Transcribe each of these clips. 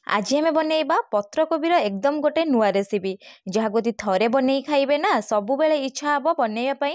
आज आम बनइबा पत्रकोबीर एकदम गोटे नुआ रेसिपी जहाँ यदि थरे बनई खाइबे ना सब बेले इच्छा हम बनइबा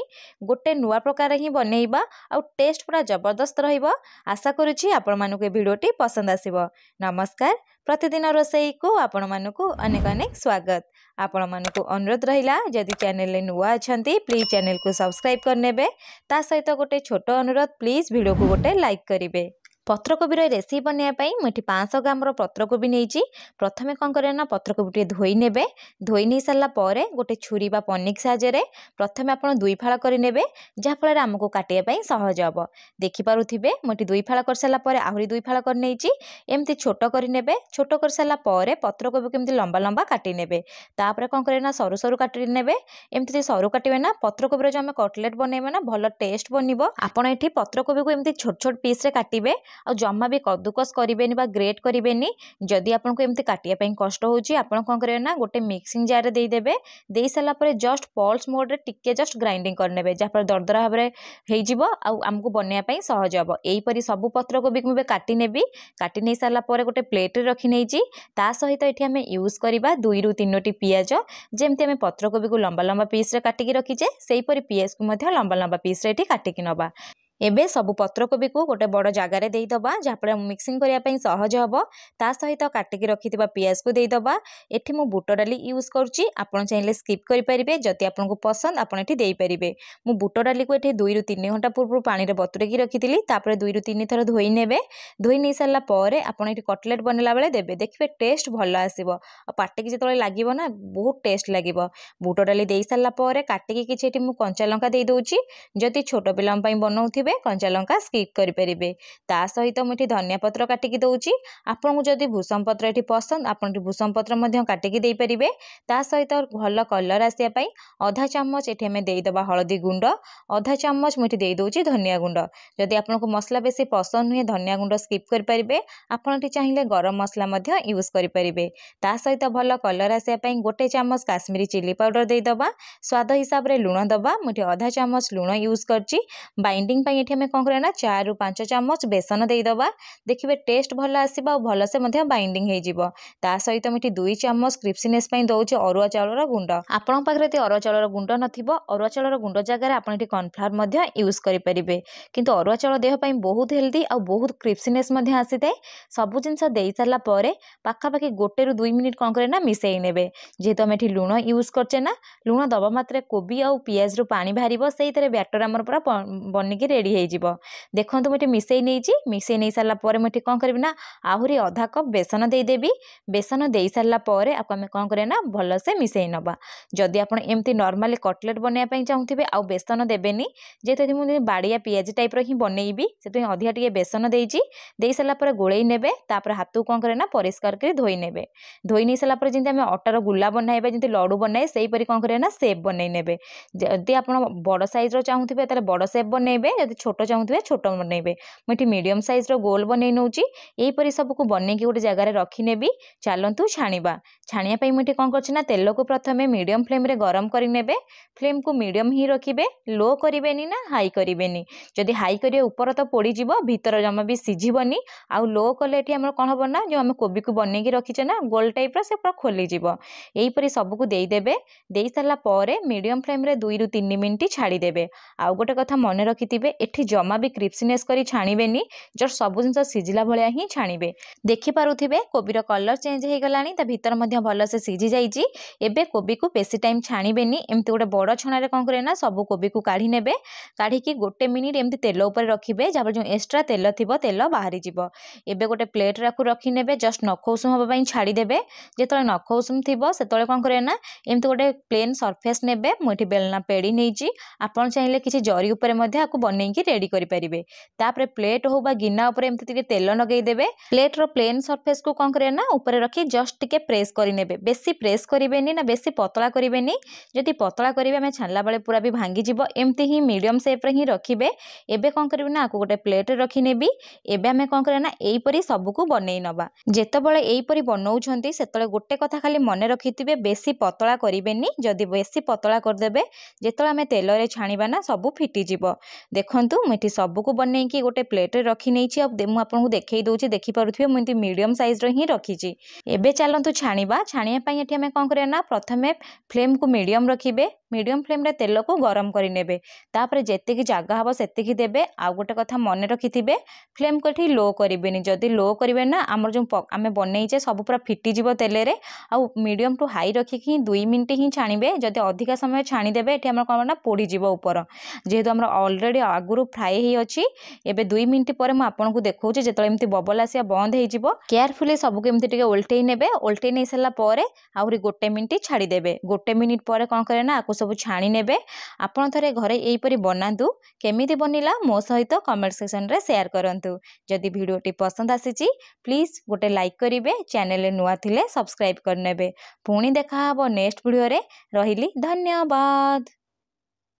गोटे नुआ प्रकार ही बनइबा आउ टेस्ट पूरा जबरदस्त रहिबो। आशा करुछि आपण मानुको ए भिडियोटी पसंद आसिबो। नमस्कार, प्रतिदिन रोसई को आपण मानुको अनेक अनेक स्वागत। आपण मानुको अनुरोध रहिला जदि चैनल ले नुआ अछंती प्लीज चैनल को सब्सक्राइब करनेबे। ता सहित गोटे छोट अनुरोध प्लीज वीडियो को गोटे लाइक करिवे। पत्रकोबीर रेसिपी बनवाई मुझे 500 ग्राम पत्रकोबी नहीं। प्रथमे कौन करें पत्रकोबी धोई नेबे। धोई नहीं सारा पर गोटे छुरी बा पनिक साहाय्य प्रथमे आप दुई फाड़ करेंगे जहाँफल आमको काटापी सहज हम। देखिपे मुझे दुई फाड़ कर सारापर आहरी दुई फाड़ कर नहीं एमती छोट करेंगे। छोट कर सारापर पत्रकोबी को लंबा लंबा काटी नेबे। तापर कौन करें सरू सरू काटी नेबे। एमती सरू काटे ना पत्रकोबी जो आम कटलेट बनइबा ना भल टेस्ट बनइबो। आपण एठी पत्रकोबी को एमती छोट छोट पीस रे काटिबे आ जम्मा भी कद्दुकस करेनि ग्रेट करेनि। जदि आपको एमती काटिया कष्ट होउची आपण कौन करें ना गोटे मिक्सिंग जार रे देदेबे। दे सारा पर जस्ट पल्स मोड रे टिके जस्ट ग्राइंडिंग करनेबे जहाँफल दरदरा भाव में आमको बनवाई सहज हम। यहीपरि सब पत्रकोबी को काटी नेबी। काटी नहीं सारा पर गोटे प्लेट रे रखी नहीं ता सहित ये आम यूज करवा 2 ରୁ 3ଟି पियाज। जमती आम पत्रकोबी को लंबा लंबा पीस रे काटिकी रखीचे सेहीपरि पियाज को लंबा लंबा पीस रे काटिकी नबा। एबे सब पत्रकोबी को गोटे बड़ जगार देदबा जहाँफल मिक्सिंग करने सहज हम। ता सहित काटिकी रखिथिबा पियाज को देदबा। एठी मु बुट डाली यूज करुच्ची। आपण चाहिए स्किप करेंगे जदि आपको पसंद आपड़ एठी देई परिबे। मु बुट डाली को एठी 2 ରୁ 3 घंटा पूर्व पानी रे बतुरेकी रखी। तापर 2 ରୁ 3 थर धोई नेबे। धोई नहीं सारा पर आपड़ एठी कटलेट बनला बेले देबे। देखिए टेस्ट भल आसीबो। आ पाटिकी जेतले लागिबो ना बहुत टेस्ट लागिबो। बुट डाली देई सारा पर काटिकी किछि एठी मु कंचा लंका देई दोउची। जदि छोट पिलाम पई बनाउथिबे कंचा लंका स्किप करेंगे। ता सहित मुझे धनिया पत्र काटिकी दौची। आपको जदि भूसम पत्र एठी पसंद आपन भूसम पत्र काटिकी दे परिबे। ता सहित भल कलर आसिया आधा चामच एठी हमें देदबा हलदी गुंड। आधा चामच मुझे दे दोची धनिया गुंड। जदि आपको मसला बेसी पसंद नुहे धनिया गुंड स्किप करेंगे। आपन चाहिए गरम मसला यूज करेंगे। ता सहित भल कलर आसिया गोटे चामच काश्मीरी चिली पाउडर देदबा। स्वाद हिसाब से लुण दबा। मुझे आधा चामच लुण यूज करची। बाइंडिंग एठी हमें कौन करें 4 ରୁ 5 चामच बेसन देदबा। देखिए टेस्ट भल आसीबा और भल से बाइंडिंग हो। ता सहित मुझे 2 चामच क्रिप्सीनेस दौचे अरुआ चाउलर गुंड। आपण पाखे यदि अरुआ चाउलर गुंड नथिबो अरुआ चाउलर गुंड जगह आपण एठी कॉर्नफ्लावर यूज करेंगे। किंतु अरुआ चाउल देह ପାଇଁ बहुत हेल्दी और बहुत क्रिप्सीनेस आसी थाए। सब जिनस दे सारा पर पाखापाखि 1 ରୁ 2 मिनिट कौन करें मिसई नेबे। जेहेतु आम एठी लुण यूज करचे ना लुण दबा मात्रे कोबी और पियाज रु पानी बाहर से बैटर आमर पूरा बनिकी रेडी हो। देखो मुझे मिसई नहीं सारा पर मुझे कौन करी ना आहरी आधा कप बेसन देदेवी। बेसन दे सारा पर आपको आम कौन करें भल से मिसई नवा। जदि आप एमती नॉर्मली कटलेट बनवाई चाहूथे आउ बेसन देवेनि जेहेतु मुझे बाड़िया पियाज टाइप ही बनइबी से अधिका टे बेसन दे सारा पर गोलई नेबे। तापर हाथ को कौन करें परिष्कार कर धोई नेबे। धोई नहीं सारा पर जमी आम अटार गुला बनइबा जमी लडू बनाए सेहीपरि कौन करें सेप बनई नेबे। जदि आप बड़ साइज चाहूथे तो बड़ सेप बनइबे। जदि छोट चाहूथे छोट बनइबे। मुझे मीडियम साइज रो गोल बनई नौची। यहीपरि सबको बनईकी गोटे जगार रखिनेबी। चलतु छाणीबा। छाणिया मुझे कौन कर तेल को प्रथमे मीडियम फ्लेम रे गरम करेंगे। फ्लेम को मीडियम ही रखिए। लो करेनि ना हाई करेनि। जदि हाई करेंगे ऊपर तो पोड़ीज भीतर जमा भी सिझबनी। आउ लो कले आम कौन हम ना जो आम कोबी को बनईकी रखीचे ना गोल टाइप से पूरा खोलीज। यहीपरि सबको देदेबे। दे सारा पर मीडियम फ्लेम रे 2 ରୁ 3 मिनिट छाड़ीदेवे। आउ गोटे कथा मन रखिथिबे एठी जमा भी क्रिप्सीनेस करी छाणीबेनी जस्ट सब जिन सिझिला भाया ही छाणीबे। देखिपे कोबीर कलर चेंज हो गलानी ता भीतर भल से सिझी जाइए। एबे कोबी को बेसी टाइम छाणीबेनी एमती गोटे बड़ छणारे कौन करें ना सब कोबी को काढ़ी नेबे। काढ़ी 1 मिनिट एमती तेल उपर रखिबे जहाँ जो एक्स्ट्रा तेल थी तेल बाहरी जीव। एबे गोटे प्लेट राखू रखी नेबे जस्ट नख उषुम होगा छाड़ीदेवे। जिते नख उषुम थी से कौन करें ना एमती गोटे प्लेन सरफेस नेबे। मुझे बेलना पेड़ी नहीं आपड़ चाहिए किसी जरी उपर बनईकी रेडी करेंगे। तापर प्लेट हो बा गिना उपर एमती तेल लगेदेवे। प्लेट रो प्लेन सरफेस को कौन करें ना ऊपर रखी जस्ट टिके प्रेस करेंगे। बेसी प्रेस करेनि ना बेसी पतला करेनि। जदि पतला करेंगे आम छाणला बेले पूरा भी भांगी एमती ही मीडियम सेप रे ही रखिए। एबे कौन करेंगे ना गोटे प्लेट रखी नेबी। एबे आम कौन करें ना यहीपरि सबको बनई नवा। जेतेबेले यहीपरि बनाउछंती सेतेबेले गोटे कथा खाली मन रखिथिबे बेसी पतला करेनि। जदि बेसी पतला करदेबे जेतेबेले आम तेल रे छाणीबा ना सब फिटिजिवो। देखो देखंतु मुझे सबको बनैकी गोटे प्लेट्रे रखी नहीं मुझे आपको देखई दूसरी देखिपे मुझे मीडियम साइज ही रखी। एबे चलतु छाणीबा छाणियापाई ये आम कौन करना प्रथमे फ्लेम को मीडियम रखिए मीडियम फ्लेम रे तेल को गरम करे तापर जेतिकी जगह हम सेतिकी देबे। आ गोटे कथा मन रखिथिबे फ्लेम को लो करेंगे जदि लो करेंगे ना आमर जो आम बनईचे सब पूरा फिटिଯିବ तेल आउ मीडियम टू हाई रखिकी 2 मिनिट ही छाणीबे जदि अधिका समय छाणीदेबे ये आम कौन ना पोड़ीଯିବ ऊपर जेहेतु आम अलरेडी आगुरी फ्राए ही अच्छी। एबे 2 मिनिट पर मुझे देखा जो एमती बबल आसिया बंद हो केयरफुली सबको एमती उल्टे ने उल्टे नहीं सारा पर आहरी 1 मिनिट छाड़ीदेवे 1 मिनिट पर कौन करे ना आपको सब छाणी ने आपड़ थे घरे यहीपरि बनातु केमिति बनिला मो सहित कमेंट सेक्शन रे शेयर करंतु। जदि वीडियोटी पसंद आसीची प्लीज गोटे लाइक करिवे चैनल नुआ थिले सब्सक्राइब करनेबे। पुणी देखा हबो नेक्स्ट वीडियो रे रहिली धन्यवाद।